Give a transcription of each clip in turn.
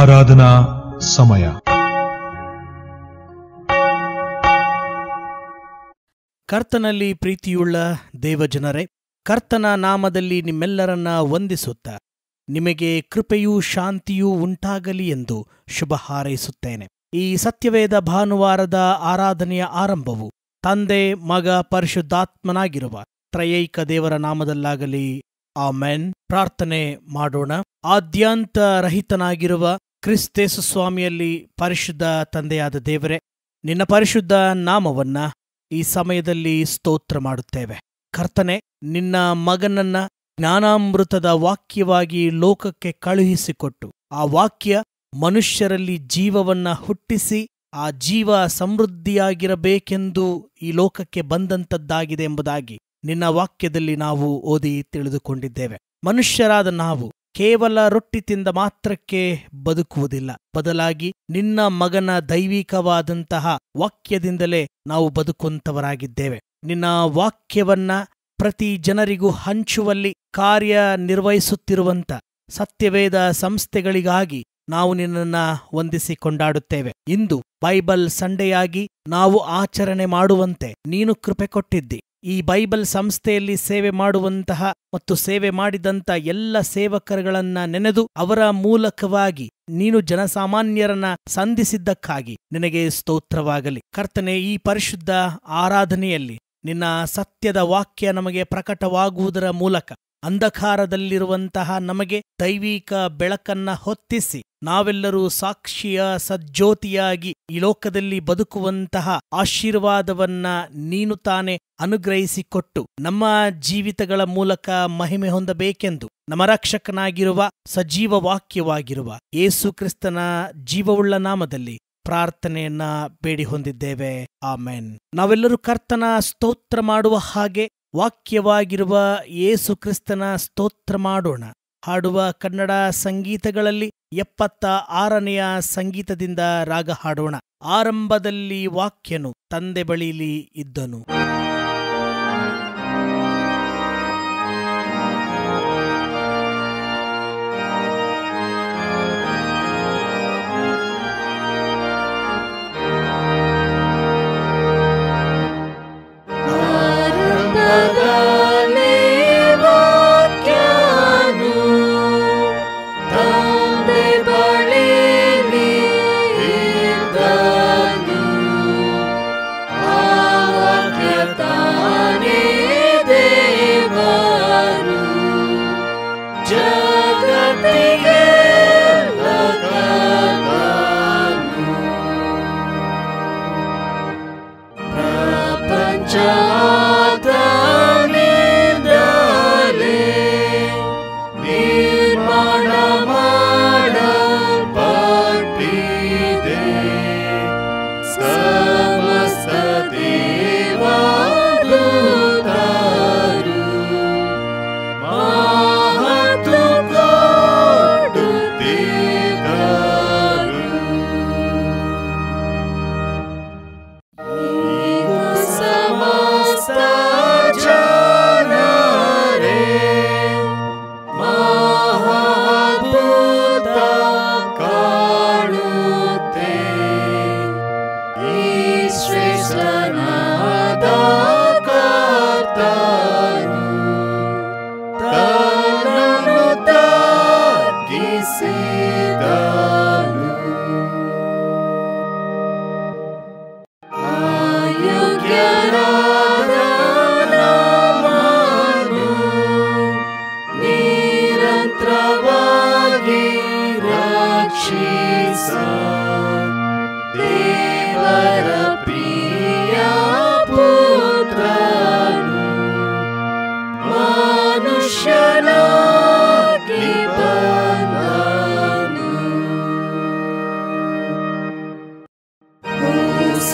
ಆರಾಧನಾ ಸಮಯ. ಕರ್ತನಲ್ಲಿ ಪ್ರೀತಿಯುಳ್ಳ ದೇವಜನರೇ, ಕರ್ತನ ನಾಮದಲ್ಲಿ ನಿಮ್ಮೆಲ್ಲರನ್ನ ವಂದಿಸುತ್ತ ನಿಮಗೆ ಕೃಪೆಯೂ ಶಾಂತಿಯೂ ಉಂಟಾಗಲಿ ಎಂದು ಶುಭ ಹಾರೈಸುತ್ತೇನೆ. ಈ ಸತ್ಯವೇದ ಭಾನುವಾರದ ಆರಾಧನೆಯ ಆರಂಭವು ತಂದೆ, ಮಗ, ಪರಿಶುದ್ಧಾತ್ಮನಾಗಿರುವ ತ್ರಯೈಕ ದೇವರ ನಾಮದಲ್ಲಾಗಲಿ. ಆಮೆನ್. ಪ್ರಾರ್ಥನೆ ಮಾಡೋಣ. ಆದ್ಯಾಂತ ರಹಿತನಾಗಿರುವ ಕ್ರಿಸ್ತೇಸು ಸ್ವಾಮಿಯಲ್ಲಿ ಪರಿಶುದ್ಧ ತಂದೆಯಾದ ದೇವರೇ, ನಿನ್ನ ಪರಿಶುದ್ಧ ನಾಮವನ್ನ ಈ ಸಮಯದಲ್ಲಿ ಸ್ತೋತ್ರ ಮಾಡುತ್ತೇವೆ. ಕರ್ತನೆ, ನಿನ್ನ ಮಗನನ್ನ ಜ್ಞಾನಾಮೃತದ ವಾಕ್ಯವಾಗಿ ಲೋಕಕ್ಕೆ ಕಳುಹಿಸಿಕೊಟ್ಟು ಆ ವಾಕ್ಯ ಮನುಷ್ಯರಲ್ಲಿ ಜೀವವನ್ನ ಹುಟ್ಟಿಸಿ ಆ ಜೀವ ಸಮೃದ್ಧಿಯಾಗಿರಬೇಕೆಂದು ಈ ಲೋಕಕ್ಕೆ ಬಂದಂಥದ್ದಾಗಿದೆ ಎಂಬುದಾಗಿ ನಿನ್ನ ವಾಕ್ಯದಲ್ಲಿ ನಾವು ಓದಿ ತಿಳಿದುಕೊಂಡಿದ್ದೇವೆ. ಮನುಷ್ಯರಾದ ನಾವು ಕೇವಲ ರೊಟ್ಟಿ ತಿಂದ ಮಾತ್ರಕ್ಕೆ ಬದುಕುವುದಿಲ್ಲ, ಬದಲಾಗಿ ನಿನ್ನ ಮಗನ ದೈವಿಕವಾದಂತಹ ವಾಕ್ಯದಿಂದಲೇ ನಾವು ಬದುಕುವಂತವರಾಗಿದ್ದೇವೆ. ನಿನ್ನ ವಾಕ್ಯವನ್ನ ಪ್ರತಿ ಜನರಿಗೂ ಹಂಚುವಲ್ಲಿ ಕಾರ್ಯನಿರ್ವಹಿಸುತ್ತಿರುವಂತ ಸತ್ಯವೇದ ಸಂಸ್ಥೆಗಳಿಗಾಗಿ ನಾವು ನಿನ್ನನ್ನ ವಂದಿಸಿ ಕೊಂಡಾಡುತ್ತೇವೆ. ಇಂದು ಬೈಬಲ್ ಸಂಡೆಯಾಗಿ ನಾವು ಆಚರಣೆ ಮಾಡುವಂತೆ ನೀನು ಕೃಪೆ ಕೊಟ್ಟಿದ್ದಿ. ಈ ಬೈಬಲ್ ಸಂಸ್ಥೆಯಲ್ಲಿ ಸೇವೆ ಮಾಡುವಂತಹ ಮತ್ತು ಸೇವೆ ಮಾಡಿದಂಥ ಎಲ್ಲ ಸೇವಕರುಗಳನ್ನ ನೆನೆದು ಅವರ ಮೂಲಕವಾಗಿ ನೀನು ಜನಸಾಮಾನ್ಯರನ್ನ ಸಂಧಿಸಿದ್ದಕ್ಕಾಗಿ ನಿನಗೆ ಸ್ತೋತ್ರವಾಗಲಿ. ಕರ್ತನೆ, ಈ ಪರಿಶುದ್ಧ ಆರಾಧನೆಯಲ್ಲಿ ನಿನ್ನ ಸತ್ಯದ ವಾಕ್ಯ ನಮಗೆ ಪ್ರಕಟವಾಗುವುದರ ಮೂಲಕ ಅಂಧಕಾರದಲ್ಲಿರುವಂತಹ ನಮಗೆ ದೈವಿಕ ಬೆಳಕನ್ನ ಹೊತ್ತಿಸಿ ನಾವೆಲ್ಲರೂ ಸಾಕ್ಷಿಯ ಸಜ್ಜೋತಿಯಾಗಿ ಈ ಲೋಕದಲ್ಲಿ ಬದುಕುವಂತಹ ಆಶೀರ್ವಾದವನ್ನ ನೀನು ತಾನೇ ಅನುಗ್ರಹಿಸಿಕೊಟ್ಟು ನಮ್ಮ ಜೀವಿತಗಳ ಮೂಲಕ ಮಹಿಮೆ ಹೊಂದಬೇಕೆಂದು ನಮ್ಮ ರಕ್ಷಕನಾಗಿರುವ ಸಜೀವ ವಾಕ್ಯವಾಗಿರುವ ಯೇಸು ಕ್ರಿಸ್ತನ ಜೀವವುಳ್ಳ ನಾಮದಲ್ಲಿ ಪ್ರಾರ್ಥನೆಯನ್ನ ಬೇಡಿ ಹೊಂದಿದ್ದೇವೆ. ಆಮೆನ್. ನಾವೆಲ್ಲರೂ ಕರ್ತನ ಸ್ತೋತ್ರ ಮಾಡುವ ಹಾಗೆ ವಾಕ್ಯವಾಗಿರುವ ಯೇಸು ಕ್ರಿಸ್ತನ ಸ್ತೋತ್ರ ಮಾಡೋಣ. ಹಾಡುವ ಕನ್ನಡ ಸಂಗೀತಗಳಲ್ಲಿ 76ನೆಯ ಸಂಗೀತದಿಂದ ರಾಗ ಹಾಡೋಣ. ಆರಂಭದಲ್ಲಿ ವಾಕ್ಯನು ತಂದೆ ಬಳಿಲಿ ಇದ್ದನು. Amen.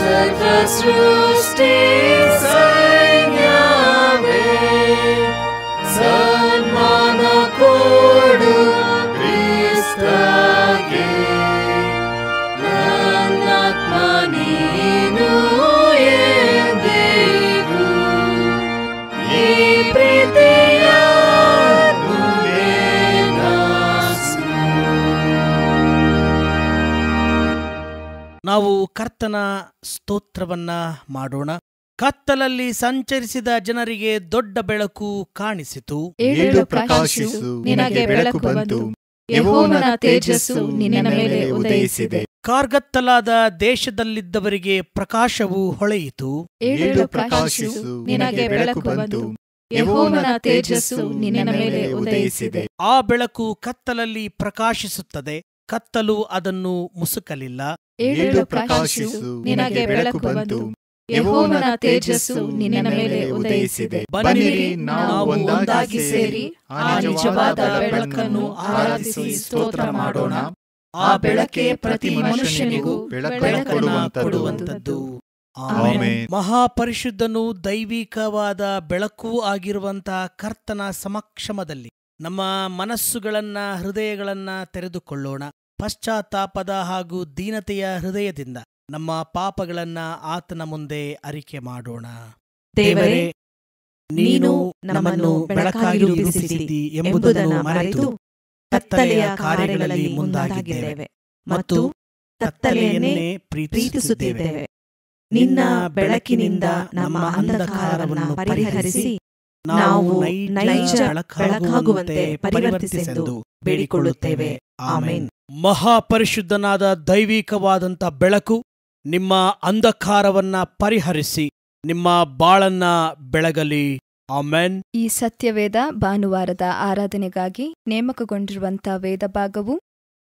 ಸರ್ವ ಸೃಷ್ಟಿ ಸೈನ್ಯವೇ ಸನ್ಮಾನ ಕೊಡು ಕ್ರಿಸ್ತಗೆ. ನನ್ನಾತ್ಮ ನೀನು ಎಂದಿಗೂ ಈ ಪ್ರೀತಿಯನ್ನು ನೆನಸು. ನಾವು ಕರ್ತನ ಸ್ತೋತ್ರವನ್ನ ಮಾಡೋಣ. ಕತ್ತಲಲ್ಲಿ ಸಂಚರಿಸಿದ ಜನರಿಗೆ ದೊಡ್ಡ ಬೆಳಕು ಕಾಣಿಸಿತು. ಏಳು ಪ್ರಕಾಶಿಸು, ನಿನಗೆ ಬೆಳಕು ಬಂತು. ಯೆಹೋವನ ತೇಜಸ್ಸು ನಿನ್ನ ಮೇಲೆ ಉದಯಿಸಿದೆ. ಕಾರ್ಗತ್ತಲಾದ ದೇಶದಲ್ಲಿದ್ದವರಿಗೆ ಪ್ರಕಾಶವು ಹೊಳೆಯಿತು. ಏಳು ಪ್ರಕಾಶಿಸು, ನಿನಗೆ ಬೆಳಕು ಬಂತು. ಯೆಹೋವನ ತೇಜಸ್ಸು ನಿನ್ನ ಮೇಲೆ ಉದಯಿಸಿದೆ. ಆ ಬೆಳಕು ಕತ್ತಲಲ್ಲಿ ಪ್ರಕಾಶಿಸುತ್ತದೆ, ಕತ್ತಲು ಅದನ್ನು ಮುಸುಕಲಿಲ್ಲ. ಏಳು ಪ್ರಕಾಶಿಸು, ನಿನಗೆ ಬೆಳಕು ಬಂತು. ಯೆಹೋವನ ತೇಜಸ್ಸು ನಿನ್ನ ಮೇಲೆ ಉದಯಿಸಿದೆ. ಬನ್ನಿರಿ, ನಾವು ಒಂದಾಗಿ ಸೇರಿ ಆ ನಿಜವಾದ ಬೆಳಕನ್ನು ಆರಾಧಿಸಿ ಸ್ತೋತ್ರ ಮಾಡೋಣ. ಆ ಬೆಳಕೇ ಪ್ರತಿ ಮನುಷ್ಯನಿಗೂ ಬೆಳಕನ್ನು ಕೊಡುವಂತದ್ದು. ಆಮೆನ್. ಮಹಾಪರಿಶುದ್ಧನೂ ದೈವಿಕವಾದ ಬೆಳಕೂ ಆಗಿರುವಂತಹ ಕರ್ತನ ಸಮಕ್ಷಮದಲ್ಲಿ ನಮ್ಮ ಮನಸ್ಸುಗಳನ್ನ ಹೃದಯಗಳನ್ನ ತೆರೆದುಕೊಳ್ಳೋಣ. ಪಶ್ಚಾತ್ತಾಪದ ಹಾಗೂ ದೀನತೆಯ ಹೃದಯದಿಂದ ನಮ್ಮ ಪಾಪಗಳನ್ನ ಆತನ ಮುಂದೆ ಅರಿಕೆ ಮಾಡೋಣ. ದೇವರೇ, ನೀನು ನಮ್ಮನ್ನು ಬೆಳಕಾಗಿ ರೂಪಿಸಿದ್ದೀ ಎಂಬುದನ್ನು ಮರೆತು ಕತ್ತಲೆಯ ಕಾರ್ಯಗಳಲ್ಲಿ ಮುಂದಾಗಿದ್ದೇವೆ ಮತ್ತು ಕತ್ತಲೆಯನ್ನೇ ಪ್ರೀತಿಸುತ್ತಿದ್ದೇವೆ. ನಿನ್ನ ಬೆಳಕಿನಿಂದ ನಮ್ಮ ಅಂಧಕಾರವನ್ನು ಪರಿಹರಿಸಿ ನಾವು ನೈಜ ಬೆಳಕಾಗುವಂತೆ ಪರಿವರ್ತಿಸೆಂದು ಬೇಡಿಕೊಳ್ಳುತ್ತೇವೆ. ಆಮೆನ್. ಮಹಾಪರಿಶುದ್ಧನಾದ ದೈವಿಕವಾದಂಥ ಬೆಳಕು ನಿಮ್ಮ ಅಂಧಕಾರವನ್ನ ಪರಿಹರಿಸಿ ನಿಮ್ಮ ಬಾಳನ್ನ ಬೆಳಗಲಿ. ಆಮೆನ್. ಈ ಸತ್ಯವೇದ ಭಾನುವಾರದ ಆರಾಧನೆಗಾಗಿ ನೇಮಕಗೊಂಡಿರುವಂಥ ವೇದ ಭಾಗವು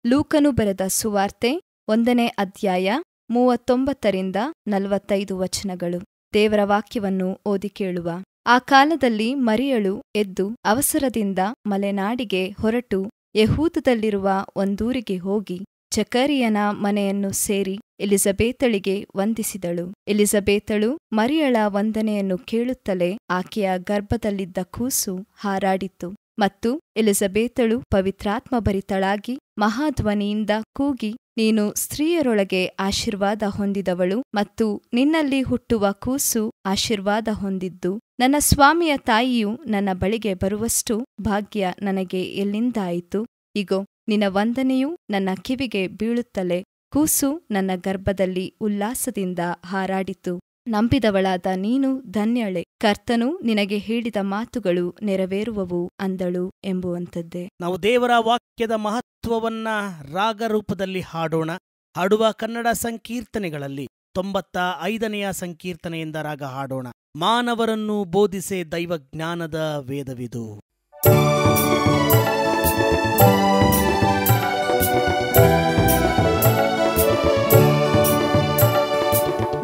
ಲೂಕನು ಬರೆದ ಸುವಾರ್ತೆ 1ನೇ ಅಧ್ಯಾಯ 39-45 ವಚನಗಳು. ದೇವರ ವಾಕ್ಯವನ್ನು ಓದಿ ಕೇಳುವ. ಆ ಕಾಲದಲ್ಲಿ ಮರಿಯಳು ಎದ್ದು ಅವಸರದಿಂದ ಮಲೆನಾಡಿಗೆ ಹೊರಟು ಯೆಹೂದದಲ್ಲಿರುವ ಒಂದೂರಿಗೆ ಹೋಗಿ ಜಕರಿಯನ ಮನೆಯನ್ನು ಸೇರಿ ಎಲಿಜಬೇತಳಿಗೆ ವಂದಿಸಿದಳು. ಎಲಿಜಬೇತಳು ಮರಿಯಳ ವಂದನೆಯನ್ನು ಕೇಳುತ್ತಲೇ ಆಕೆಯ ಗರ್ಭದಲ್ಲಿದ್ದ ಕೂಸು ಹಾರಾಡಿತು. ಮತ್ತು ಎಲಿಜಬೇತಳು ಪವಿತ್ರಾತ್ಮಭರಿತಳಾಗಿ ಮಹಾಧ್ವನಿಯಿಂದ ಕೂಗಿ, ನೀನು ಸ್ತ್ರೀಯರೊಳಗೆ ಆಶೀರ್ವಾದ ಹೊಂದಿದವಳು ಮತ್ತು ನಿನ್ನಲ್ಲಿ ಹುಟ್ಟುವ ಕೂಸು ಆಶೀರ್ವಾದ ಹೊಂದಿದ್ದು, ನನ್ನ ಸ್ವಾಮಿಯ ತಾಯಿಯು ನನ್ನ ಬಳಿಗೆ ಬರುವಷ್ಟು ಭಾಗ್ಯ ನನಗೆ ಎಲ್ಲಿಂದಾಯಿತು? ಇಗೋ, ನಿನ್ನ ವಂದನೆಯು ನನ್ನ ಕಿವಿಗೆ ಬೀಳುತ್ತಲೇ ಕೂಸು ನನ್ನ ಗರ್ಭದಲ್ಲಿ ಉಲ್ಲಾಸದಿಂದ ಹಾರಾಡಿತು. ನಂಬಿದವಳಾದ ನೀನು ಧನ್ಯಳೆ, ಕರ್ತನು ನಿನಗೆ ಹೇಳಿದ ಮಾತುಗಳು ನೆರವೇರುವವು ಅಂದಳು ಎಂಬುವಂಥದ್ದೇ. ನಾವು ದೇವರ ವಾಕ್ಯದ ಮಹತ್ವವನ್ನ ರಾಗರೂಪದಲ್ಲಿ ಹಾಡೋಣ. ಹಾಡುವ ಕನ್ನಡ ಸಂಕೀರ್ತನೆಗಳಲ್ಲಿ 95ನೆಯ ಸಂಕೀರ್ತನೆಯಿಂದ ರಾಗ ಹಾಡೋಣ. ಮಾನವರನ್ನು ಬೋಧಿಸೆ ದೈವಜ್ಞಾನದ ವೇದವಿದು.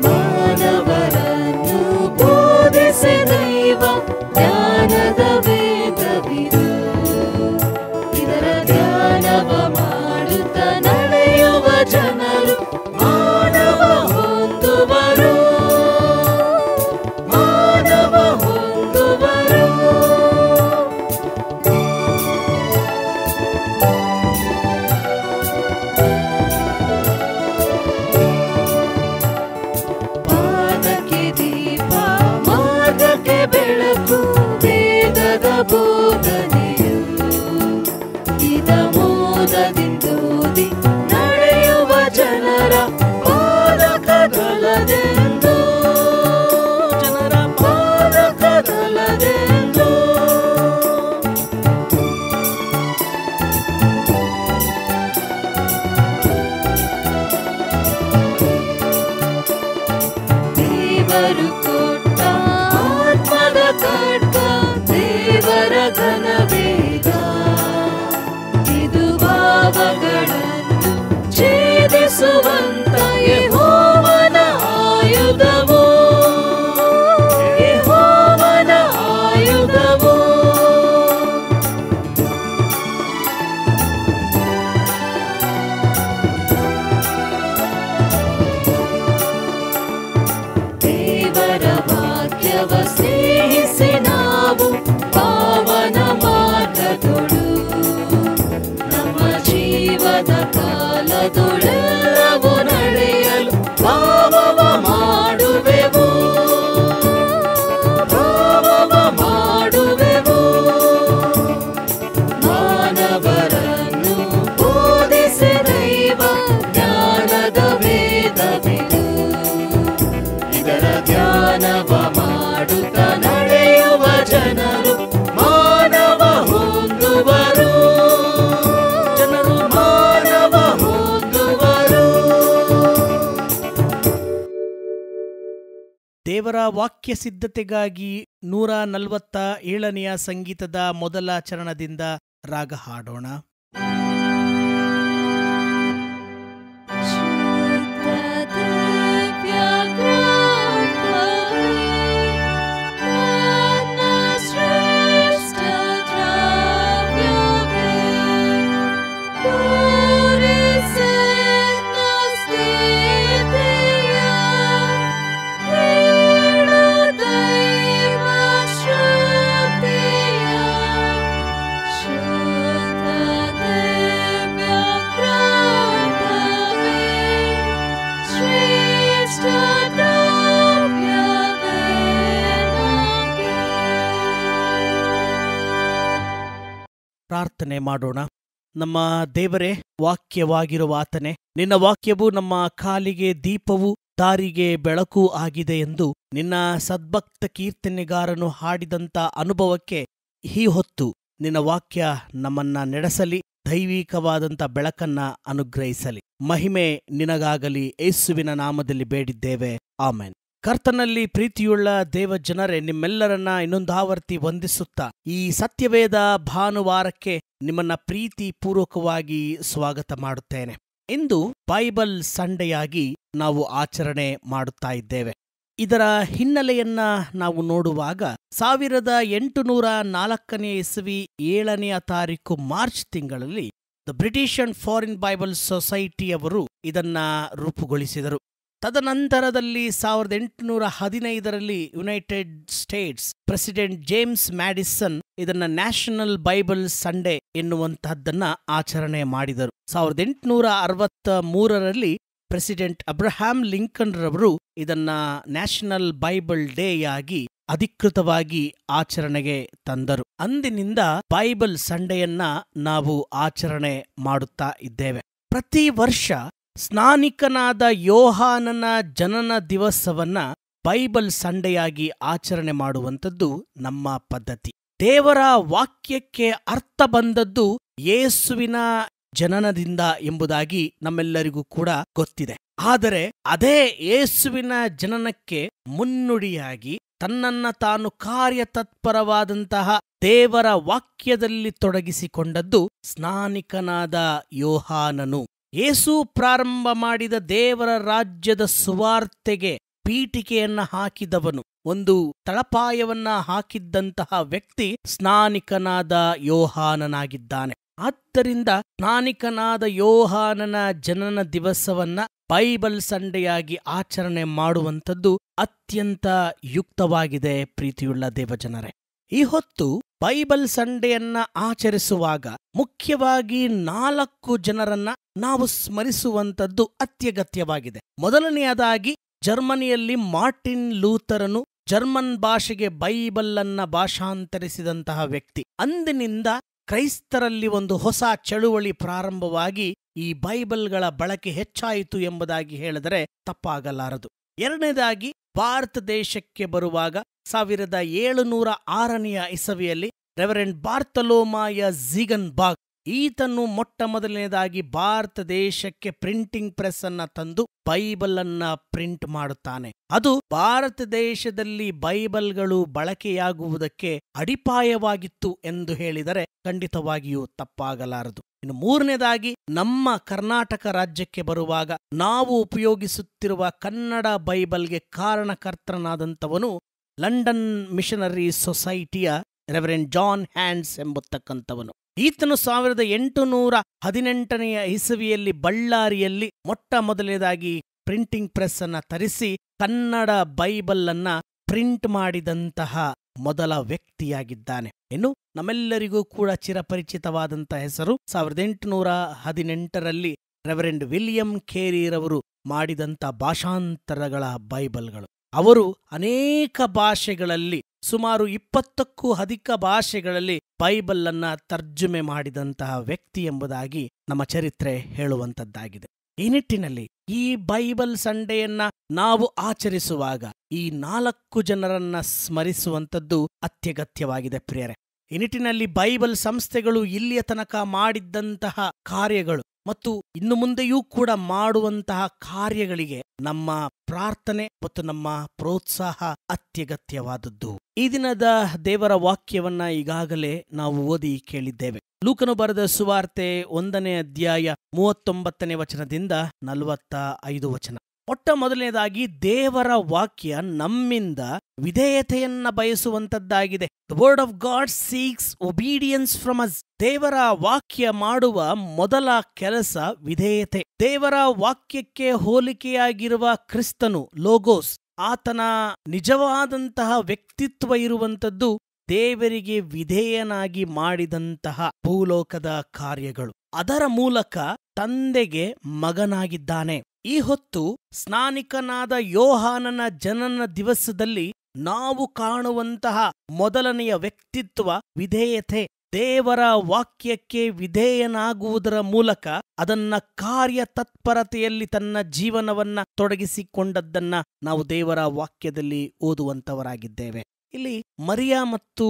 ಮಾನವರನ್ನು ಬೋಧಿಸೆ ದೈವ ಜ್ಞಾನದ ವೇದವಿದು. ಇದರ ಧ್ಯಾನವ ಮಾಡುತ್ತ ನಡೆಯುವ ಜನರು ಮಾನವ ಹೊಂದುವರು, ಮಾನವ ಹೊಂದುವರು. ಪಾದಕ್ಕೆ ದೀಪ ಮಾರ್ಗಕ್ಕೆ ಬೆಳಕು ವೇದದ ಬೋಧನೆಯು ಇದ ಮೋದದಿಂದೋದಿ ನಡೆಯುವ ಜನರ ಪಾದಕದಲ್ಲದೆಂದು, ಜನರ ಪಾದಕದಲ್ಲದೆಂದು. ದೇವರು ಕೊಟ್ಟ ಆತ್ಮದ ಖಡ್ಗ ದೇವರ ಘನವೇದ, ಇದು ಭಾವಗಳನ್ನು ಛೇದಿಸುವಂತ ಯೆಹೋವನ ಆಯುಧವು, ಯೆಹೋವನ ಆಯುಧವು. ಮಾನವ ಸ್ನೇಹಿಸಿ ನಾವು ಪಾವನ ಮಾರ್ಗದೊಳು ನಮ್ಮ ಜೀವದ ಕಾಲದೊಳೆಲ್ಲವೂ ನಡೆಯಲು ಭಾವವ ಮಾಡುವೆವು ಭಾವವ ಮಾಡುವೆವು. ಮಾನವರನ್ನು ಬೋಧಿಸಿ ದೈವ ಜ್ಞಾನದ ವೇದವಿದು. ಇದರ ಧ್ಯಾನವ ಮಾಡುತ್ತ ನಡೆಯುವ ಜನರು ಮಾನವ ಹೊಂದುವರು. ಜನರು ಮಾನವ ಹೊಂದುವರು. ದೇವರ ವಾಕ್ಯ ಸಿದ್ಧತೆಗಾಗಿ 147ನೆಯ ಸಂಗೀತದ ಮೊದಲ ಚರಣದಿಂದ ರಾಗ ಹಾಡೋಣ. ಪ್ರಾರ್ಥನೆ ಮಾಡೋಣ. ನಮ್ಮ ದೇವರೇ, ವಾಕ್ಯವಾಗಿರುವ ಆತನೇ, ನಿನ್ನ ವಾಕ್ಯವು ನಮ್ಮ ಕಾಲಿಗೆ ದೀಪವೂ ದಾರಿಗೆ ಬೆಳಕು ಆಗಿದೆ ಎಂದು ನಿನ್ನ ಸದ್ಭಕ್ತ ಕೀರ್ತನೆಗಾರನು ಹಾಡಿದಂಥ ಅನುಭವಕ್ಕೆ ಈ ಹೊತ್ತು ನಿನ್ನ ವಾಕ್ಯ ನಮ್ಮನ್ನ ನಡೆಸಲಿ, ದೈವಿಕವಾದಂಥ ಬೆಳಕನ್ನ ಅನುಗ್ರಹಿಸಲಿ. ಮಹಿಮೆ ನಿನಗಾಗಲಿ, ಯೇಸುವಿನ ನಾಮದಲ್ಲಿ ಬೇಡಿದ್ದೇವೆ, ಆಮೆನ್. ಕರ್ತನಲ್ಲಿ ಪ್ರೀತಿಯುಳ್ಳ ದೇವಜನರೇ, ನಿಮ್ಮೆಲ್ಲರನ್ನ ಇನ್ನೊಂದಾವರ್ತಿ ವಂದಿಸುತ್ತಾ ಈ ಸತ್ಯವೇದ ಭಾನುವಾರಕ್ಕೆ ನಿಮ್ಮನ್ನ ಪ್ರೀತಿ ಪೂರ್ವಕವಾಗಿ ಸ್ವಾಗತ ಮಾಡುತ್ತೇನೆ. ಇಂದು ಬೈಬಲ್ ಸಂಡೆಯಾಗಿ ನಾವು ಆಚರಣೆ ಮಾಡುತ್ತಾ ಇದ್ದೇವೆ. ಇದರ ಹಿನ್ನೆಲೆಯನ್ನ ನಾವು ನೋಡುವಾಗ 1804 ಇಸವಿ 7ನೇ ತಾರೀಕು ಮಾರ್ಚ್ ತಿಂಗಳಲ್ಲಿ the British and foreign Bible ಸೊಸೈಟಿಯವರು ಇದನ್ನ ರೂಪುಗೊಳಿಸಿದರು. ತದನಂತರದಲ್ಲಿ 1815ರಲ್ಲಿ United States president James Madison ಇದನ್ನ ನ್ಯಾಷನಲ್ ಬೈಬಲ್ ಸಂಡೇ ಎನ್ನುವಂತಹದ್ದನ್ನ ಆಚರಣೆ ಮಾಡಿದರು. 1863ರಲ್ಲಿ ಪ್ರೆಸಿಡೆಂಟ್ ಅಬ್ರಹಾಂ ಲಿಂಕನ್ ರವರು ಇದನ್ನ ನ್ಯಾಷನಲ್ ಬೈಬಲ್ ಡೇಯಾಗಿ ಅಧಿಕೃತವಾಗಿ ಆಚರಣೆಗೆ ತಂದರು. ಅಂದಿನಿಂದ ಬೈಬಲ್ ಸಂಡೆಯನ್ನ ನಾವು ಆಚರಣೆ ಮಾಡುತ್ತಾ ಇದ್ದೇವೆ. ಪ್ರತಿ ವರ್ಷ ಸ್ನಾನಿಕನಾದ ಯೋಹಾನನ ಜನನ ದಿವಸವನ್ನ ಬೈಬಲ್ ಸಂಡೆಯಾಗಿ ಆಚರಣೆ ಮಾಡುವಂಥದ್ದು ನಮ್ಮ ಪದ್ಧತಿ. ದೇವರ ವಾಕ್ಯಕ್ಕೆ ಅರ್ಥ ಬಂದದ್ದು ಯೇಸುವಿನ ಜನನದಿಂದ ಎಂಬುದಾಗಿ ನಮ್ಮೆಲ್ಲರಿಗೂ ಕೂಡ ಗೊತ್ತಿದೆ. ಆದರೆ ಅದೇ ಯೇಸುವಿನ ಜನನಕ್ಕೆ ಮುನ್ನುಡಿಯಾಗಿ ತನ್ನನ್ನ ತಾನು ಕಾರ್ಯತತ್ಪರವಾದಂತಹ ದೇವರ ವಾಕ್ಯದಲ್ಲಿ ತೊಡಗಿಸಿಕೊಂಡದ್ದು ಸ್ನಾನಿಕನಾದ ಯೋಹಾನನು. ಯೇಸು ಪ್ರಾರಂಭ ಮಾಡಿದ ದೇವರ ರಾಜ್ಯದ ಸುವಾರ್ತೆಗೆ ಪೀಠಿಕೆಯನ್ನ ಹಾಕಿದವನು, ಒಂದು ತಳಪಾಯವನ್ನ ಹಾಕಿದ್ದಂತಹ ವ್ಯಕ್ತಿ ಸ್ನಾನಿಕನಾದ ಯೋಹಾನನಾಗಿದ್ದಾನೆ. ಆದ್ದರಿಂದ ಸ್ನಾನಿಕನಾದ ಯೋಹಾನನ ಜನನ ದಿವಸವನ್ನ ಬೈಬಲ್ ಸಂಡೆಯಾಗಿ ಆಚರಣೆ ಮಾಡುವಂಥದ್ದು ಅತ್ಯಂತ ಯುಕ್ತವಾಗಿದೆ. ಪ್ರೀತಿಯುಳ್ಳ ದೇವಜನರೇ, ಈ ಹೊತ್ತು ಬೈಬಲ್ ಸಂಡೆಯನ್ನ ಆಚರಿಸುವಾಗ ಮುಖ್ಯವಾಗಿ 4 ಜನರನ್ನ ನಾವು ಸ್ಮರಿಸುವಂಥದ್ದು ಅತ್ಯಗತ್ಯವಾಗಿದೆ. ಮೊದಲನೆಯದಾಗಿ ಜರ್ಮನಿಯಲ್ಲಿ ಮಾರ್ಟಿನ್ ಲೂಥರನು ಜರ್ಮನ್ ಭಾಷೆಗೆ ಬೈಬಲನ್ನ ಭಾಷಾಂತರಿಸಿದಂತಹ ವ್ಯಕ್ತಿ. ಅಂದಿನಿಂದ ಕ್ರೈಸ್ತರಲ್ಲಿ ಒಂದು ಹೊಸ ಚಳುವಳಿ ಪ್ರಾರಂಭವಾಗಿ ಈ ಬೈಬಲ್ಗಳ ಬಳಕೆ ಹೆಚ್ಚಾಯಿತು ಎಂಬುದಾಗಿ ಹೇಳಿದರೆ ತಪ್ಪಾಗಲಾರದು. ಎರಡನೇದಾಗಿ ಭಾರತ ದೇಶಕ್ಕೆ ಬರುವಾಗ 1706ನೇ ಇಸವಿಯಲ್ಲಿ ರೆವರೆಂಡ್ ಬಾರ್ತಲೋಮಾಯ ಝಿಗನ್ಬರ್ಗ್ ಈತನು ಮೊಟ್ಟ ಮೊದಲನೇದಾಗಿ ಭಾರತ ದೇಶಕ್ಕೆ ಪ್ರಿಂಟಿಂಗ್ ಪ್ರೆಸ್ ಅನ್ನ ತಂದು ಬೈಬಲ್ ಅನ್ನ ಪ್ರಿಂಟ್ ಮಾಡುತ್ತಾನೆ. ಅದು ಭಾರತ ದೇಶದಲ್ಲಿ ಬೈಬಲ್ಗಳು ಬಳಕೆಯಾಗುವುದಕ್ಕೆ ಅಡಿಪಾಯವಾಗಿತ್ತು ಎಂದು ಹೇಳಿದರೆ ಖಂಡಿತವಾಗಿಯೂ ತಪ್ಪಾಗಲಾರದು. ಇನ್ನು ಮೂರನೇದಾಗಿ ನಮ್ಮ ಕರ್ನಾಟಕ ರಾಜ್ಯಕ್ಕೆ ಬರುವಾಗ ನಾವು ಉಪಯೋಗಿಸುತ್ತಿರುವ ಕನ್ನಡ ಬೈಬಲ್ಗೆ ಕಾರಣಕರ್ತನಾದಂಥವನು ಲಂಡನ್ ಮಿಷನರಿ ಸೊಸೈಟಿಯ ರೆವರೆಂಡ್ ಜಾನ್ ಹ್ಯಾಂಡ್ಸ್ ಎಂಬತಕ್ಕಂಥವನು. ಈತನು 1818ನೇ ಇಸವಿಯಲ್ಲಿ ಬಳ್ಳಾರಿಯಲ್ಲಿ ಮೊಟ್ಟ ಮೊದಲನೇದಾಗಿ ಪ್ರಿಂಟಿಂಗ್ ಪ್ರೆಸ್ ಅನ್ನ ತರಿಸಿ ಕನ್ನಡ ಬೈಬಲ್ ಅನ್ನ ಪ್ರಿಂಟ್ ಮಾಡಿದಂತಹ ಮೊದಲ ವ್ಯಕ್ತಿಯಾಗಿದ್ದಾನೆ. ಇನ್ನು ನಮ್ಮೆಲ್ಲರಿಗೂ ಕೂಡ ಚಿರಪರಿಚಿತವಾದಂಥ ಹೆಸರು 1818ರಲ್ಲಿ ರೆವರೆಂಡ್ ವಿಲಿಯಂ ಕೇರಿರವರು ಮಾಡಿದಂಥ ಭಾಷಾಂತರಗಳ ಬೈಬಲ್ಗಳು. ಅವರು ಅನೇಕ ಭಾಷೆಗಳಲ್ಲಿ, ಸುಮಾರು 20ಕ್ಕೂ ಅಧಿಕ ಭಾಷೆಗಳಲ್ಲಿ ಬೈಬಲ್ ಅನ್ನ ತರ್ಜುಮೆ ಮಾಡಿದಂತಹ ವ್ಯಕ್ತಿ ಎಂಬುದಾಗಿ ನಮ್ಮ ಚರಿತ್ರೆ ಹೇಳುವಂತದ್ದಾಗಿದೆ. ಈ ನಿಟ್ಟಿನಲ್ಲಿ ಈ ಬೈಬಲ್ ಸಂಡೆಯನ್ನ ನಾವು ಆಚರಿಸುವಾಗ ಈ 4 ಜನರನ್ನ ಸ್ಮರಿಸುವಂಥದ್ದು ಅತ್ಯಗತ್ಯವಾಗಿದೆ ಪ್ರಿಯರೇ. ಈ ನಿಟ್ಟಿನಲ್ಲಿ ಬೈಬಲ್ ಸಂಸ್ಥೆಗಳು ಇಲ್ಲಿಯ ತನಕ ಮಾಡಿದ್ದಂತಹ ಕಾರ್ಯಗಳು ಮತ್ತು ಇನ್ನು ಮುಂದೆಯೂ ಕೂಡ ಮಾಡುವಂತಹ ಕಾರ್ಯಗಳಿಗೆ ನಮ್ಮ ಪ್ರಾರ್ಥನೆ ಮತ್ತು ನಮ್ಮ ಪ್ರೋತ್ಸಾಹ ಅತ್ಯಗತ್ಯವಾದದ್ದು. ಈ ದಿನದ ದೇವರ ವಾಕ್ಯವನ್ನ ಈಗಾಗಲೇ ನಾವು ಓದಿ ಕೇಳಿದ್ದೇವೆ. ಲೂಕನು ಬರೆದ ಸುವಾರ್ತೆ 1ನೇ ಅಧ್ಯಾಯ 39ನೇ ವಚನದಿಂದ 45 ವಚನ. ಮೊಟ್ಟ ಮೊದಲನೇದಾಗಿ ದೇವರ ವಾಕ್ಯ ನಮ್ಮಿಂದ ವಿಧೇಯತೆಯನ್ನ ಬಯಸುವಂತದ್ದಾಗಿದೆ. The word of God seeks obedience from us. ದೇವರ ವಾಕ್ಯ ಮಾಡುವ ಮೊದಲ ಕೆಲಸ ವಿಧೇಯತೆ. ದೇವರ ವಾಕ್ಯಕ್ಕೆ ಹೋಲಿಕೆಯಾಗಿರುವ ಕ್ರಿಸ್ತನು, ಲೋಗೋಸ್, ಆತನ ನಿಜವಾದಂತಹ ವ್ಯಕ್ತಿತ್ವ ಇರುವಂಥದ್ದು ದೇವರಿಗೆ ವಿಧೇಯನಾಗಿ ಮಾಡಿದಂತಹ ಭೂಲೋಕದ ಕಾರ್ಯಗಳು. ಅದರ ಮೂಲಕ ತಂದೆಗೆ ಮಗನಾಗಿದ್ದಾನೆ. ಈ ಹೊತ್ತು ಸ್ನಾನಿಕನಾದ ಯೋಹಾನನ ಜನನ ದಿವಸದಲ್ಲಿ ನಾವು ಕಾಣುವಂತಹ ಮೊದಲನೆಯ ವ್ಯಕ್ತಿತ್ವ ವಿಧೇಯತೆ. ದೇವರ ವಾಕ್ಯಕ್ಕೆ ವಿಧೇಯನಾಗುವುದರ ಮೂಲಕ ಅದನ್ನ ಕಾರ್ಯ ತತ್ಪರತೆಯಲ್ಲಿ ತನ್ನ ಜೀವನವನ್ನ ತೊಡಗಿಸಿಕೊಂಡದ್ದನ್ನ ನಾವು ದೇವರ ವಾಕ್ಯದಲ್ಲಿ ಓದುವಂತವರಾಗಿದ್ದೇವೆ. ಇಲ್ಲಿ ಮರಿಯಾ ಮತ್ತು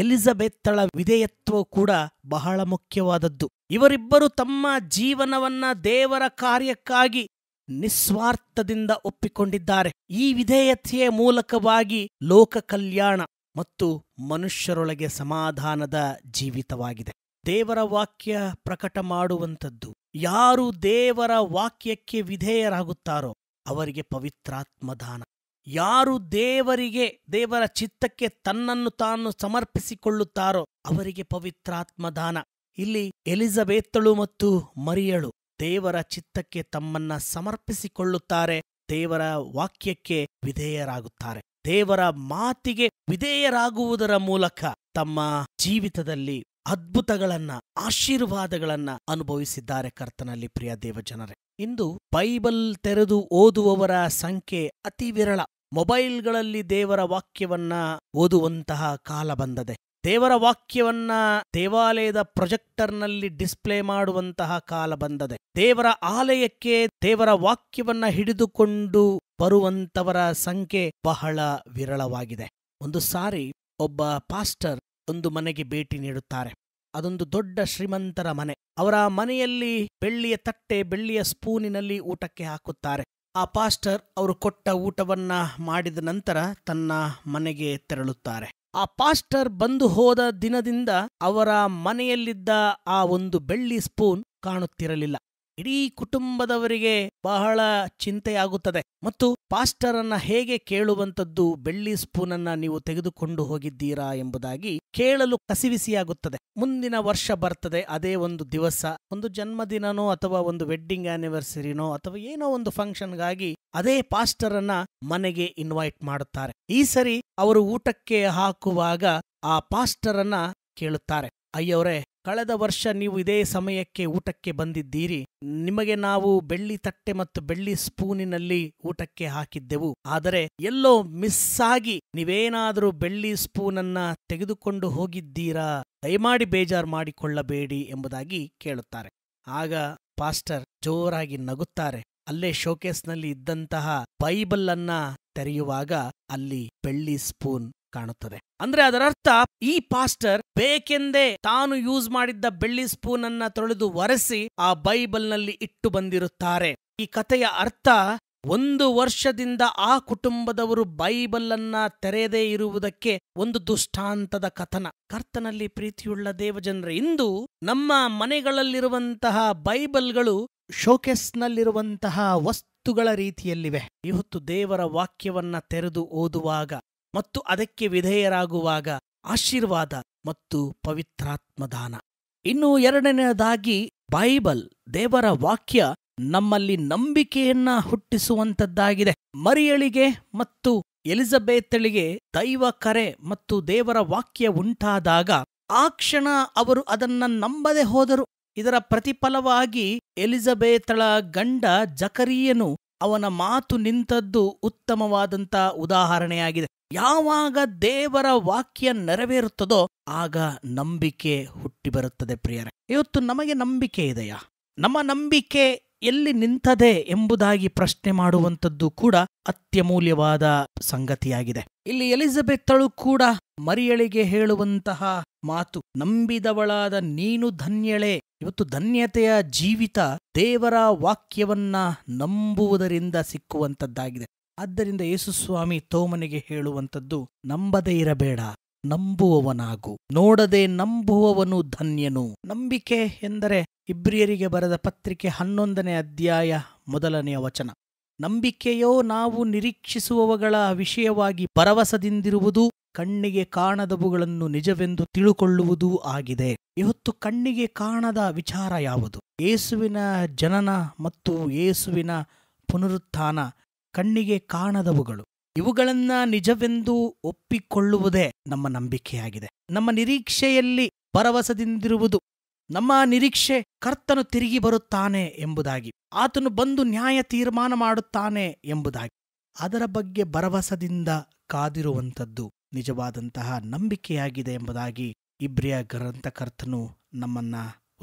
ಎಲಿಜಬೆತ್ತಳ ವಿಧೇಯತ್ವ ಕೂಡ ಬಹಳ ಮುಖ್ಯವಾದದ್ದು. ಇವರಿಬ್ಬರು ತಮ್ಮ ಜೀವನವನ್ನ ದೇವರ ಕಾರ್ಯಕ್ಕಾಗಿ ನಿಸ್ವಾರ್ಥದಿಂದ ಒಪ್ಪಿಕೊಂಡಿದ್ದಾರೆ. ಈ ವಿಧೇಯತೆಯ ಮೂಲಕವಾಗಿ ಲೋಕ ಕಲ್ಯಾಣ ಮತ್ತು ಮನುಷ್ಯರೊಳಗೆ ಸಮಾಧಾನದ ಜೀವಿತವಾಗಿದೆ. ದೇವರ ವಾಕ್ಯ ಪ್ರಕಟ ಮಾಡುವಂಥದ್ದು. ಯಾರು ದೇವರ ವಾಕ್ಯಕ್ಕೆ ವಿಧೇಯರಾಗುತ್ತಾರೋ ಅವರಿಗೆ ಪವಿತ್ರಾತ್ಮದಾನ. ಯಾರು ದೇವರ ಚಿತ್ತಕ್ಕೆ ತನ್ನನ್ನು ತಾನು ಸಮರ್ಪಿಸಿಕೊಳ್ಳುತ್ತಾರೋ ಅವರಿಗೆ ಪವಿತ್ರಾತ್ಮದಾನ. ಇಲ್ಲಿ ಎಲಿಜಬೆತ್ತಳು ಮತ್ತು ಮರಿಯಳು ದೇವರ ಚಿತ್ತಕ್ಕೆ ತಮ್ಮನ್ನ ಸಮರ್ಪಿಸಿಕೊಳ್ಳುತ್ತಾರೆ, ದೇವರ ವಾಕ್ಯಕ್ಕೆ ವಿಧೇಯರಾಗುತ್ತಾರೆ. ದೇವರ ಮಾತಿಗೆ ವಿಧೇಯರಾಗುವುದರ ಮೂಲಕ ತಮ್ಮ ಜೀವಿತದಲ್ಲಿ ಅದ್ಭುತಗಳನ್ನ, ಆಶೀರ್ವಾದಗಳನ್ನ ಅನುಭವಿಸಿದ್ದಾರೆ ಕರ್ತನಲ್ಲಿ. ಪ್ರಿಯ ದೇವಜನರೇ, ಇಂದು ಬೈಬಲ್ ತೆರೆದು ಓದುವವರ ಸಂಖ್ಯೆ ಅತಿ ವಿರಳ. ಮೊಬೈಲ್ಗಳಲ್ಲಿ ದೇವರ ವಾಕ್ಯವನ್ನ ಓದುವಂತಹ ಕಾಲ ಬಂದದೆ. ದೇವರ ವಾಕ್ಯವನ್ನ ದೇವಾಲಯದ ಪ್ರೊಜೆಕ್ಟರ್ನಲ್ಲಿ ಡಿಸ್ಪ್ಲೇ ಮಾಡುವಂತಹ ಕಾಲ ಬಂದದೆ. ದೇವರ ಆಲಯಕ್ಕೆ ದೇವರ ವಾಕ್ಯವನ್ನ ಹಿಡಿದುಕೊಂಡು ಬರುವಂತವರ ಸಂಖ್ಯೆ ಬಹಳ ವಿರಳವಾಗಿದೆ. ಒಂದು ಸಾರಿ ಒಬ್ಬ ಪಾಸ್ಟರ್ ಒಂದು ಮನೆಗೆ ಭೇಟಿ ನೀಡುತ್ತಾರೆ. ಅದೊಂದು ದೊಡ್ಡ ಶ್ರೀಮಂತರ ಮನೆ. ಅವರ ಮನೆಯಲ್ಲಿ ಬೆಳ್ಳಿಯ ತಟ್ಟೆ, ಬೆಳ್ಳಿಯ ಸ್ಪೂನಿನಲ್ಲಿ ಊಟಕ್ಕೆ ಹಾಕುತ್ತಾರೆ. ಆ ಪಾಸ್ಟರ್ ಅವರು ಕೊಟ್ಟ ಊಟವನ್ನ ಮಾಡಿದ ನಂತರ ತನ್ನ ಮನೆಗೆ ತೆರಳುತ್ತಾರೆ. ಆ ಪಾಸ್ಟರ್ ಬಂದು ಹೋದ ದಿನದಿಂದ ಅವರ ಮನೆಯಲ್ಲಿದ್ದ ಆ ಒಂದು ಬೆಳ್ಳಿ ಸ್ಪೂನ್ ಕಾಣುತ್ತಿರಲಿಲ್ಲ. ಇಡೀ ಕುಟುಂಬದವರಿಗೆ ಬಹಳ ಚಿಂತೆಯಾಗುತ್ತದೆ ಮತ್ತು ಪಾಸ್ಟರ್ ಅನ್ನ ಹೇಗೆ ಕೇಳುವಂಥದ್ದು, ಬೆಳ್ಳಿ ಸ್ಪೂನನ್ನ ನೀವು ತೆಗೆದುಕೊಂಡು ಹೋಗಿದ್ದೀರಾ ಎಂಬುದಾಗಿ ಕೇಳಲು ಕಸಿವಿಸಿಯಾಗುತ್ತದೆ. ಮುಂದಿನ ವರ್ಷ ಬರ್ತದೆ, ಅದೇ ಒಂದು ದಿವಸ, ಒಂದು ಜನ್ಮದಿನನೋ ಅಥವಾ ಒಂದು ವೆಡ್ಡಿಂಗ್ ಆನಿವರ್ಸರಿನೋ ಅಥವಾ ಏನೋ ಒಂದು ಫಂಕ್ಷನ್ಗಾಗಿ ಅದೇ ಪಾಸ್ಟರ್ ಅನ್ನ ಮನೆಗೆ ಇನ್ವೈಟ್ ಮಾಡುತ್ತಾರೆ. ಈ ಸರಿ ಅವರು ಊಟಕ್ಕೆ ಹಾಕುವಾಗ ಆ ಪಾಸ್ಟರ್ ಅನ್ನ ಕೇಳುತ್ತಾರೆ, ಅಯ್ಯವರೇ, ಕಳೆದ ವರ್ಷ ನೀವು ಇದೇ ಸಮಯಕ್ಕೆ ಊಟಕ್ಕೆ ಬಂದಿದ್ದೀರಿ. ನಿಮಗೆ ನಾವು ಬೆಳ್ಳಿ ತಟ್ಟೆ ಮತ್ತು ಬೆಳ್ಳಿ ಸ್ಪೂನಿನಲ್ಲಿ ಊಟಕ್ಕೆ ಹಾಕಿದ್ದೆವು. ಆದರೆ ಎಲ್ಲೋ ಮಿಸ್ ಆಗಿ ನೀವೇನಾದರೂ ಬೆಳ್ಳಿ ಸ್ಪೂನನ್ನ ತೆಗೆದುಕೊಂಡು ಹೋಗಿದ್ದೀರಾ? ದಯಮಾಡಿ ಬೇಜಾರು ಮಾಡಿಕೊಳ್ಳಬೇಡಿ ಎಂಬುದಾಗಿ ಕೇಳುತ್ತಾರೆ. ಆಗ ಪಾಸ್ಟರ್ ಜೋರಾಗಿ ನಗುತ್ತಾರೆ. ಅಲ್ಲೇ ಶೋಕೇಸ್ನಲ್ಲಿ ಇದ್ದಂತಹ ಬೈಬಲ್ ಅನ್ನ ತೆರೆಯುವಾಗ ಅಲ್ಲಿ ಬೆಳ್ಳಿ ಸ್ಪೂನ್ ಕಾಣುತ್ತದೆ. ಅಂದ್ರೆ ಅದರರ್ಥ ಈ ಪಾಸ್ಟರ್ ಬೇಕೆಂದೇ ತಾನು ಯೂಸ್ ಮಾಡಿದ್ದ ಬೆಳ್ಳಿ ಸ್ಪೂನ್ ಅನ್ನ ತೊಳೆದು ಒರೆಸಿ ಆ ಬೈಬಲ್ನಲ್ಲಿ ಇಟ್ಟು ಬಂದಿರುತ್ತಾರೆ. ಈ ಕಥೆಯ ಅರ್ಥ, 1 ವರ್ಷದಿಂದ ಆ ಕುಟುಂಬದವರು ಬೈಬಲ್ ಅನ್ನ ತೆರೆಯದೇ ಇರುವುದಕ್ಕೆ ಒಂದು ದುಷ್ಟಾಂತದ ಕಥನ. ಕರ್ತನಲ್ಲಿ ಪ್ರೀತಿಯುಳ್ಳ ದೇವಜನರೇ, ಇಂದು ನಮ್ಮ ಮನೆಗಳಲ್ಲಿರುವಂತಹ ಬೈಬಲ್ಗಳು ಶೋಕೇಸ್ನಲ್ಲಿರುವಂತಹ ವಸ್ತುಗಳ ರೀತಿಯಲ್ಲಿವೆ. ಇವತ್ತು ದೇವರ ವಾಕ್ಯವನ್ನ ತೆರೆದು ಓದುವಾಗ ಮತ್ತು ಅದಕ್ಕೆ ವಿಧೇಯರಾಗುವಾಗ ಆಶೀರ್ವಾದ ಮತ್ತು ಪವಿತ್ರಾತ್ಮದಾನ. ಇನ್ನು 2ನೇದಾಗಿ, ಬೈಬಲ್, ದೇವರ ವಾಕ್ಯ ನಮ್ಮಲ್ಲಿ ನಂಬಿಕೆಯನ್ನ ಹುಟ್ಟಿಸುವಂತದ್ದಾಗಿದೆ. ಮರಿಯಳಿಗೆ ಮತ್ತು ಎಲಿಜಬೆತಳಿಗೆ ದೈವ ಕರೆ ಮತ್ತು ದೇವರ ವಾಕ್ಯ ಉಂಟಾದಾಗ ಆ ಕ್ಷಣ ಅವರು ಅದನ್ನ ನಂಬದೆ ಹೋದರು. ಇದರ ಪ್ರತಿಫಲವಾಗಿ ಎಲಿಜಬೆತಳ ಗಂಡ ಜಕರೀಯನು ಅವನ ಮಾತು ನಿಂತದ್ದು ಉತ್ತಮವಾದಂಥ ಉದಾಹರಣೆಯಾಗಿದೆ. ಯಾವಾಗ ದೇವರ ವಾಕ್ಯ ನೆರವೇರುತ್ತದೋ ಆಗ ನಂಬಿಕೆ ಹುಟ್ಟಿ ಬರುತ್ತದೆ. ಪ್ರಿಯರೇ, ಇವತ್ತು ನಮಗೆ ನಂಬಿಕೆ ಇದೆಯಾ? ನಮ್ಮ ನಂಬಿಕೆ ಎಲ್ಲಿ ನಿಂತದೆ ಎಂಬುದಾಗಿ ಪ್ರಶ್ನೆ ಮಾಡುವಂಥದ್ದು ಕೂಡ ಅತ್ಯಮೂಲ್ಯವಾದ ಸಂಗತಿಯಾಗಿದೆ. ಇಲ್ಲಿ ಎಲಿಜಬೆತ್ತಳು ಕೂಡ ಮರಿಯಳಿಗೆ ಹೇಳುವಂತಹ ಮಾತು, ನಂಬಿದವಳಾದ ನೀನು ಧನ್ಯಳೆ. ಇವತ್ತು ಧನ್ಯತೆಯ ಜೀವಿತ ದೇವರ ವಾಕ್ಯವನ್ನ ನಂಬುವುದರಿಂದ ಸಿಕ್ಕುವಂಥದ್ದಾಗಿದೆ. ಆದ್ದರಿಂದ ಯೇಸುಸ್ವಾಮಿ ತೋಮನಿಗೆ ಹೇಳುವಂಥದ್ದು, ನಂಬದೇ ಇರಬೇಡ, ನಂಬುವವನಾಗು. ನೋಡದೆ ನಂಬುವವನು ಧನ್ಯನು. ನಂಬಿಕೆ ಎಂದರೆ ಇಬ್ರಿಯರಿಗೆ ಬರೆದ ಪತ್ರಿಕೆ 11ನೇ ಅಧ್ಯಾಯ 1ನೇ ವಚನ. ನಂಬಿಕೆಯೋ ನಾವು ನಿರೀಕ್ಷಿಸುವವುಗಳ ವಿಷಯವಾಗಿ ಭರವಸದಿಂದಿರುವುದು, ಕಣ್ಣಿಗೆ ಕಾಣದವುಗಳನ್ನು ನಿಜವೆಂದು ತಿಳುಕೊಳ್ಳುವುದೂ ಆಗಿದೆ. ಇವತ್ತು ಕಣ್ಣಿಗೆ ಕಾಣದ ವಿಚಾರ ಯಾವುದು? ಯೇಸುವಿನ ಜನನ ಮತ್ತು ಯೇಸುವಿನ ಪುನರುತ್ಥಾನ ಕಣ್ಣಿಗೆ ಕಾಣದವುಗಳು. ಇವುಗಳನ್ನ ನಿಜವೆಂದು ಒಪ್ಪಿಕೊಳ್ಳುವುದೇ ನಮ್ಮ ನಂಬಿಕೆಯಾಗಿದೆ. ನಮ್ಮ ನಿರೀಕ್ಷೆಯಲ್ಲಿ ಭರವಸದಿಂದಿರುವುದು, ನಮ್ಮ ನಿರೀಕ್ಷೆ ಕರ್ತನು ತಿರುಗಿ ಬರುತ್ತಾನೆ ಎಂಬುದಾಗಿ, ಆತನು ಬಂದು ನ್ಯಾಯ ತೀರ್ಮಾನ ಮಾಡುತ್ತಾನೆ ಎಂಬುದಾಗಿ, ಅದರ ಬಗ್ಗೆ ಭರವಸದಿಂದ ಕಾದಿರುವಂಥದ್ದು ನಿಜವಾದಂತಹ ನಂಬಿಕೆಯಾಗಿದೆ ಎಂಬುದಾಗಿ ಇಬ್ರಿಯ ಗ್ರಂಥಕರ್ತನು ನಮ್ಮನ್ನ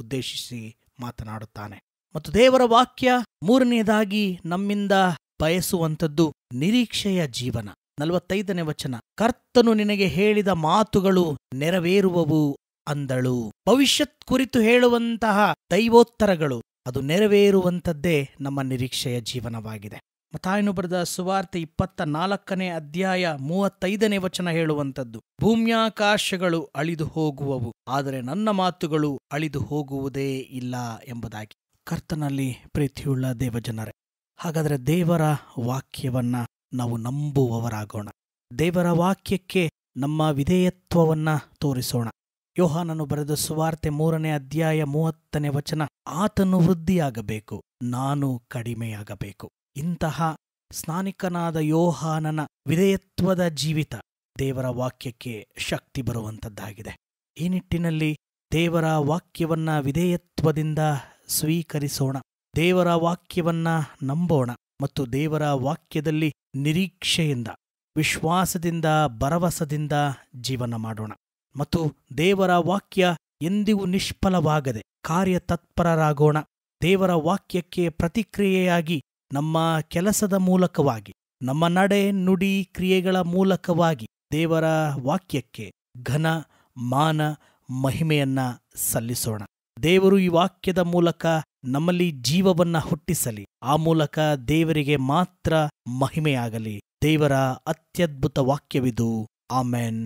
ಉದ್ದೇಶಿಸಿ ಮಾತನಾಡುತ್ತಾನೆ. ಮತ್ತು ದೇವರ ವಾಕ್ಯ ಮೂರನೆಯದಾಗಿ ನಮ್ಮಿಂದ ಬಯಸುವಂಥದ್ದು ನಿರೀಕ್ಷೆಯ ಜೀವನ. 45ನೇ ವಚನ, ಕರ್ತನು ನಿನಗೆ ಹೇಳಿದ ಮಾತುಗಳು ನೆರವೇರುವವು ಅಂದಳು. ಭವಿಷ್ಯತ್ ಕುರಿತು ಹೇಳುವಂತಹ ದೈವೋತ್ತರಗಳು ಅದು ನೆರವೇರುವಂಥದ್ದೇ ನಮ್ಮ ನಿರೀಕ್ಷೆಯ ಜೀವನವಾಗಿದೆ. ಮತ್ತಾಯನು ಬರೆದ ಸುವಾರ್ತೆ 24ನೇ ಅಧ್ಯಾಯ 35ನೇ ವಚನ ಹೇಳುವಂಥದ್ದು, ಭೂಮ್ಯಾಕಾಶಗಳು ಅಳಿದು ಹೋಗುವವು, ಆದರೆ ನನ್ನ ಮಾತುಗಳು ಅಳಿದು ಹೋಗುವುದೇ ಇಲ್ಲ ಎಂಬುದಾಗಿ. ಕರ್ತನಲ್ಲಿ ಪ್ರೀತಿಯುಳ್ಳ ದೇವಜನರೇ, ಹಾಗಾದರೆ ದೇವರ ವಾಕ್ಯವನ್ನ ನಾವು ನಂಬುವವರಾಗೋಣ. ದೇವರ ವಾಕ್ಯಕ್ಕೆ ನಮ್ಮ ವಿಧೇಯತ್ವವನ್ನ ತೋರಿಸೋಣ. ಯೋಹಾನನು ಬರೆದ ಸುವಾರ್ತೆ 3ನೇ ಅಧ್ಯಾಯ 30ನೇ ವಚನ, ಆತನು ವೃದ್ಧಿಯಾಗಬೇಕು, ನಾನು ಕಡಿಮೆಯಾಗಬೇಕು. ಇಂತಹ ಸ್ನಾನಿಕನಾದ ಯೋಹಾನನ ವಿಧೇಯತ್ವದ ಜೀವಿತ ದೇವರ ವಾಕ್ಯಕ್ಕೆ ಶಕ್ತಿ ಬರುವಂಥದ್ದಾಗಿದೆ. ಈ ನಿಟ್ಟಿನಲ್ಲಿ ದೇವರ ವಾಕ್ಯವನ್ನ ವಿಧೇಯತ್ವದಿಂದ ಸ್ವೀಕರಿಸೋಣ, ದೇವರ ವಾಕ್ಯವನ್ನ ನಂಬೋಣ ಮತ್ತು ದೇವರ ವಾಕ್ಯದಲ್ಲಿ ನಿರೀಕ್ಷೆಯಿಂದ, ವಿಶ್ವಾಸದಿಂದ, ಭರವಸದಿಂದ ಜೀವನ ಮಾಡೋಣ. ಮತ್ತು ದೇವರ ವಾಕ್ಯ ಎಂದಿಗೂ ನಿಷ್ಫಲವಾಗದೆ ಕಾರ್ಯತತ್ಪರರಾಗೋಣ. ದೇವರ ವಾಕ್ಯಕ್ಕೆ ಪ್ರತಿಕ್ರಿಯೆಯಾಗಿ ನಮ್ಮ ಕೆಲಸದ ಮೂಲಕವಾಗಿ, ನಮ್ಮ ನಡೆ ನುಡಿ ಕ್ರಿಯೆಗಳ ಮೂಲಕವಾಗಿ ದೇವರ ವಾಕ್ಯಕ್ಕೆ ಘನ ಮಾನ ಮಹಿಮೆಯನ್ನ ಸಲ್ಲಿಸೋಣ. ದೇವರು ಈ ವಾಕ್ಯದ ಮೂಲಕ ನಮ್ಮಲ್ಲಿ ಜೀವವನ್ನ ಹುಟ್ಟಿಸಲಿ. ಆ ಮೂಲಕ ದೇವರಿಗೆ ಮಾತ್ರ ಮಹಿಮೆಯಾಗಲಿ. ದೇವರ ಅತ್ಯದ್ಭುತ ವಾಕ್ಯವಿದು. ಆಮೆನ್.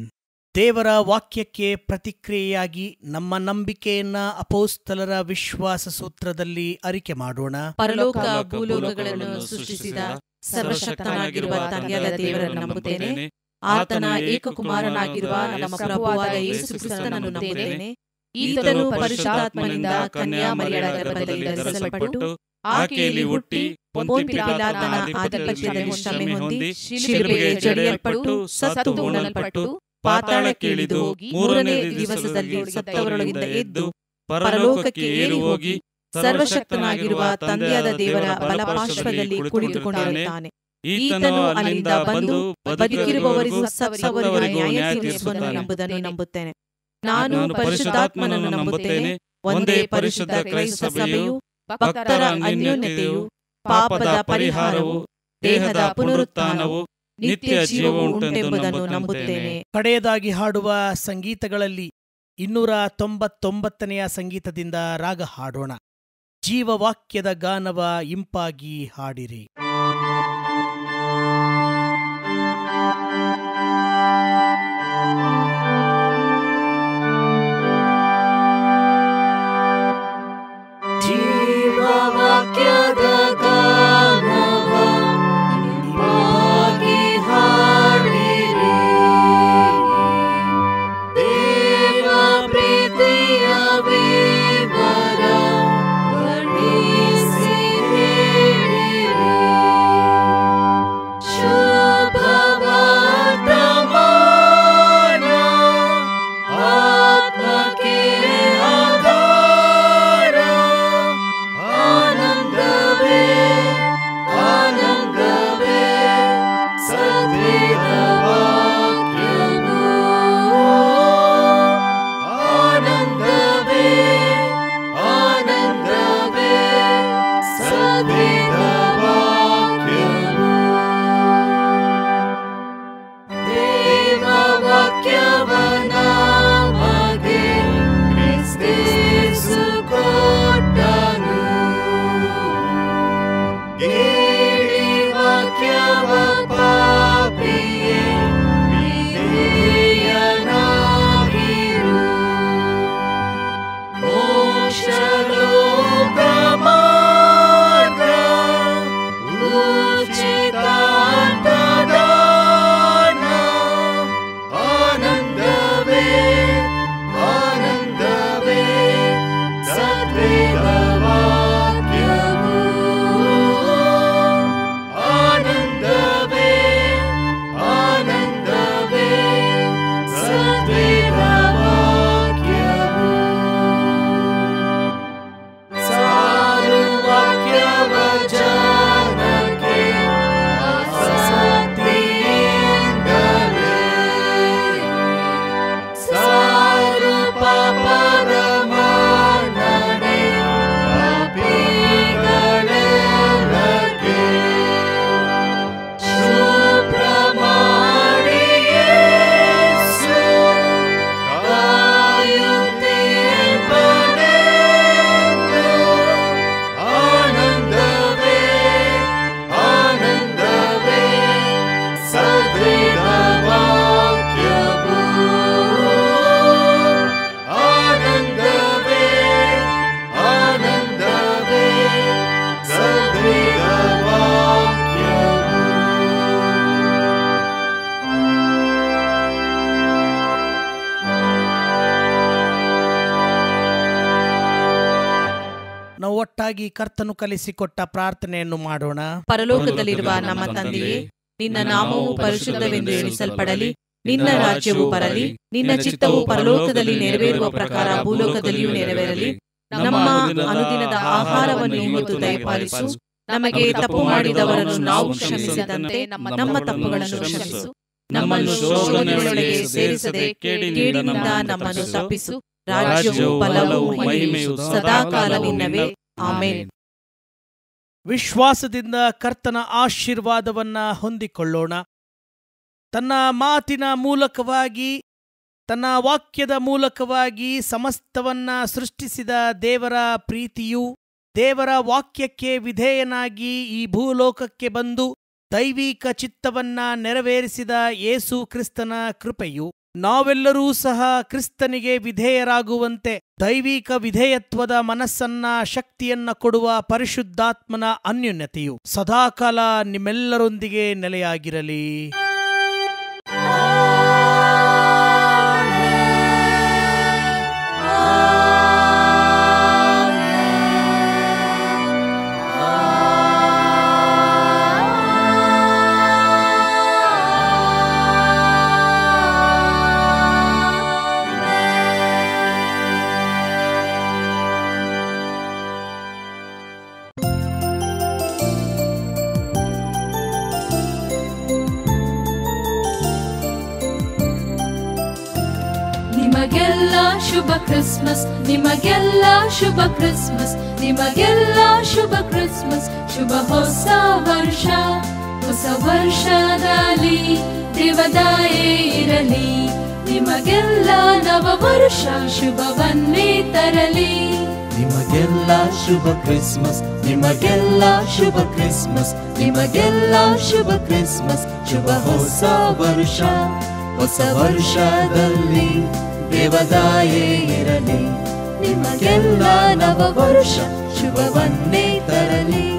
ದೇವರ ವಾಕ್ಯಕ್ಕೆ ಪ್ರತಿಕ್ರಿಯೆಯಾಗಿ ನಮ್ಮ ನಂಬಿಕೆಯನ್ನ ಅಪೊಸ್ತಲರ ವಿಶ್ವಾಸ ಸೂತ್ರದಲ್ಲಿ ಅರಿಕೆ ಮಾಡೋಣ. ಪರಲೋಕ ಭೂಲೋಕಗಳನ್ನು ಸೃಷ್ಟಿಸಿದ ಸರ್ವಶಕ್ತನಾಗಿರುವ ತಂದೆಯಾದ ದೇವರನ್ನು ನಂಬುತ್ತೇನೆ. ಆತನ ಏಕಕುಮಾರನಾಗಿರುವ ನಮ್ಮ ಪ್ರಭುವಾದ ಯೇಸು ಕ್ರಿಸ್ತನನ್ನು ನಂಬುತ್ತೇನೆ. ಈತನು ಪರಿಶುದ್ಧಾತ್ಮನಿಂದ ಕನ್ಯಾ ಮರಿಯಳ ಗರ್ಭದಲ್ಲಿ ಧರಿಸಲ್ಪಟ್ಟು ಆಕೆಯಲ್ಲಿ ಹುಟ್ಟಿ ಪೊಂತ್ಯ ಪಿಲಾತನ ಆಧಿಪತ್ಯದಲ್ಲಿ ಶ್ರಮೆ ಹೊಂದಿ ಶಿಲುಬೆಗೆ ಜಡಿಯಲ್ಪಟ್ಟು ಸತ್ತು ಉಣಲ್ಪಟ್ಟು ಪಾತಾಳಕ್ಕೆ ಇಳಿದು ಮೂರನೇ ದಿವಸದಲ್ಲಿ ಸತ್ತವರೊಳಗಿಂದ ಎದ್ದು ಪರಲೋಕಕ್ಕೆ ಏರಿ ಹೋಗಿ ಸರ್ವಶಕ್ತನಾಗಿರುವ ತಂದೆಯಾದ ದೇವರ ಬಲಪಾರ್ಶ್ವದಲ್ಲಿ ಕುಳಿತುಕೊಂಡಿರುತ್ತಾನೆ. ಈತನು ಅಲ್ಲಿಂದ ಬಂದು ಬದುಕಿರುವವರಿಗೂ ಸತ್ತವರಿಗೂ ನ್ಯಾಯ ತೀರಿಸುವನು ಎಂಬುದನ್ನು ನಂಬುತ್ತೇನೆ. ನಾನು ಪರಿಶುದ್ಧಾತ್ಮನನ್ನು ನಂಬುತ್ತೇನೆ. ಒಂದೇ ಪರಿಶುದ್ಧ ಕ್ರೈಸ್ತ ಸಭೆಯು, ಭಕ್ತರ ಅನ್ಯೋನ್ಯತೆಯು, ಪಾಪದ ಪರಿಹಾರವು, ದೇಹದ ಪುನರುತ್ಥಾನವು, ನಿತ್ಯ ಜೀವವು ಉಂಟೆಂಬುದನ್ನು ನಂಬುತ್ತೇನೆ. ಕಡೆಯದಾಗಿ ಹಾಡುವ ಸಂಗೀತಗಳಲ್ಲಿ 299ನೆಯ ಸಂಗೀತದಿಂದ ರಾಗ ಹಾಡೋಣ. ಜೀವವಾಕ್ಯದ ಗಾನವ ಇಂಪಾಗಿ ಹಾಡಿರಿ. ಜೀವವಾಕ್ಯದ ಗಾನವ ಇಂಪಾಗಿ ಹಾಡಿರಿ. ದೇವ ಪ್ರೀತಿಯ ವಿವರ ವರ್ಣಿಸಿ ಹೇಳಿರಿ. ಒಟ್ಟಾಗಿ ಕರ್ತನು ಕಲಿಸಿಕೊಟ್ಟ ಪ್ರಾರ್ಥನೆಯನ್ನು ಮಾಡೋಣ. ಪರಲೋಕದಲ್ಲಿರುವ ನಮ್ಮ ತಂದೆಯೇ, ನಿನ್ನ ನಾಮವು ಪರಿಶುದ್ಧವೆಂದು ಎಣಿಸಲ್ಪಡಲಿ. ನಿನ್ನ ರಾಜ್ಯವು ಬರಲಿ. ನಿನ್ನ ಚಿತ್ತವು ಪರಲೋಕದಲ್ಲಿ ನೆರವೇರುವ ಪ್ರಕಾರ ಭೂಲೋಕದಲ್ಲಿಯೂ ನೆರವೇರಲಿ. ನಮ್ಮ ಅನುದಿನದ ಆಹಾರವನ್ನು ಇವತ್ತು ದಯಪಾಲಿಸು. ನಮಗೆ ತಪ್ಪು ಮಾಡಿದವರನ್ನು ನಾವು ಕ್ಷಮಿಸಿದಂತೆ ನಮ್ಮ ತಪ್ಪುಗಳನ್ನು ಕ್ಷಮಿಸು. ನಮ್ಮನ್ನು ಶೋಧನೆಯೊಳಗೆ ಸೇರಿಸದೆ ಕೇಡಿನಿಂದ ನಮ್ಮನ್ನು ತಪ್ಪಿಸು. ರಾಜ್ಯವು, ಬಲವೂ, ಮಹಿಮೆಯೂ ಸದಾಕಾಲ ನಿನ್ನವೇ. ಆಮೆನ್. ವಿಶ್ವಾಸದಿಂದ ಕರ್ತನ ಆಶೀರ್ವಾದವನ್ನ ಹೊಂದಿಕೊಳ್ಳೋಣ. ತನ್ನ ಮಾತಿನ ಮೂಲಕವಾಗಿ, ತನ್ನ ವಾಕ್ಯದ ಮೂಲಕವಾಗಿ ಸಮಸ್ತವನ್ನ ಸೃಷ್ಟಿಸಿದ ದೇವರ ಪ್ರೀತಿಯು, ದೇವರ ವಾಕ್ಯಕ್ಕೆ ವಿಧೇಯನಾಗಿ ಈ ಭೂಲೋಕಕ್ಕೆ ಬಂದು ದೈವಿಕ ಚಿತ್ತವನ್ನ ನೆರವೇರಿಸಿದ ಯೇಸು ಕ್ರಿಸ್ತನ ಕೃಪೆಯು, ನಾವೆಲ್ಲರೂ ಸಹ ಕ್ರಿಸ್ತನಿಗೆ ವಿಧೇಯರಾಗುವಂತೆ ದೈವಿಕ ವಿಧೇಯತ್ವದ ಮನಸ್ಸನ್ನ, ಶಕ್ತಿಯನ್ನ ಕೊಡುವ ಪರಿಶುದ್ಧಾತ್ಮನ ಅನ್ಯೋನ್ಯತೆಯು ಸದಾಕಾಲ ನಿಮ್ಮೆಲ್ಲರೊಂದಿಗೆ ನೆಲೆಯಾಗಿರಲಿ. ನಿಮಗೆಲ್ಲ ಶುಭ ಕ್ರಿಸ್ಮಸ್, ನಿಮಗೆಲ್ಲ ಶುಭ ಕ್ರಿಸ್ಮಸ್, ನಿಮಗೆಲ್ಲ ಶುಭ ಕ್ರಿಸ್ಮಸ್. ಶುಭ ಹೊಸ ವರ್ಷ, ಹೊಸ ವರ್ಷದಲ್ಲಿ ದೇವದಾಯೇ ಇರಲಿ. ನಿಮಗೆಲ್ಲ ನವ ವರ್ಷ ಶುಭವನ್ನೇ ತರಲಿ. ನಿಮಗೆಲ್ಲ ಶುಭ ಕ್ರಿಸ್ಮಸ್, ನಿಮಗೆಲ್ಲ ಶುಭ ಕ್ರಿಸ್ಮಸ್, ನಿಮಗೆಲ್ಲ ಶುಭ ಕ್ರಿಸ್ಮಸ್. ಶುಭ ಹೊಸ ವರ್ಷ, ಹೊಸ ವರ್ಷದಲ್ಲಿ ದೇವದಾಯೇ ಇರಲಿ. ನಿಮಗೆಲ್ಲ ನವ ವರ್ಷ ಶುಭವನ್ನೇ ತರಲಿ.